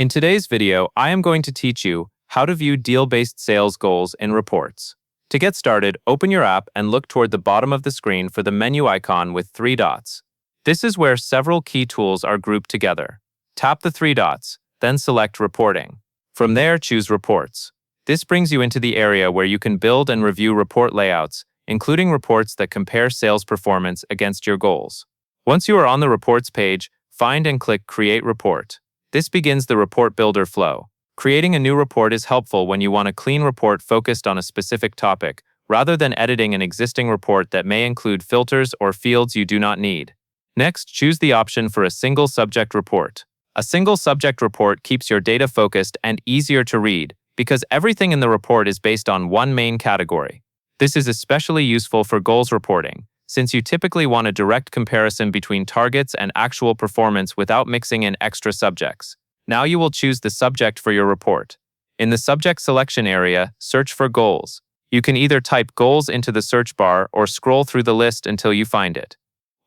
In today's video, I am going to teach you how to view deal-based sales goals in reports. To get started, open your app and look toward the bottom of the screen for the menu icon with 3 dots. This is where several key tools are grouped together. Tap the 3 dots, then select Reporting. From there, choose Reports. This brings you into the area where you can build and review report layouts, including reports that compare sales performance against your goals. Once you are on the Reports page, find and click Create Report. This begins the report builder flow. Creating a new report is helpful when you want a clean report focused on a specific topic, rather than editing an existing report that may include filters or fields you do not need. Next, choose the option for a single subject report. A single subject report keeps your data focused and easier to read because everything in the report is based on one main category. This is especially useful for goals reporting, since you typically want a direct comparison between targets and actual performance without mixing in extra subjects. Now you will choose the subject for your report. In the subject selection area, search for goals. You can either type goals into the search bar or scroll through the list until you find it.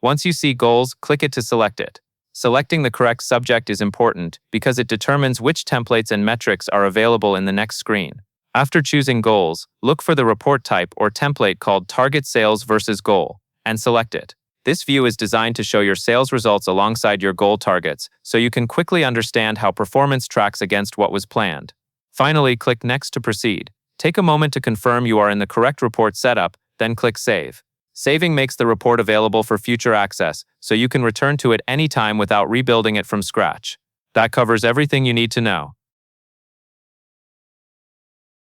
Once you see goals, click it to select it. Selecting the correct subject is important because it determines which templates and metrics are available in the next screen. After choosing goals, look for the report type or template called Target Sales versus Goal, and select it. This view is designed to show your sales results alongside your goal targets, so you can quickly understand how performance tracks against what was planned. Finally, click Next to proceed. Take a moment to confirm you are in the correct report setup, then click Save. Saving makes the report available for future access, so you can return to it anytime without rebuilding it from scratch. That covers everything you need to know.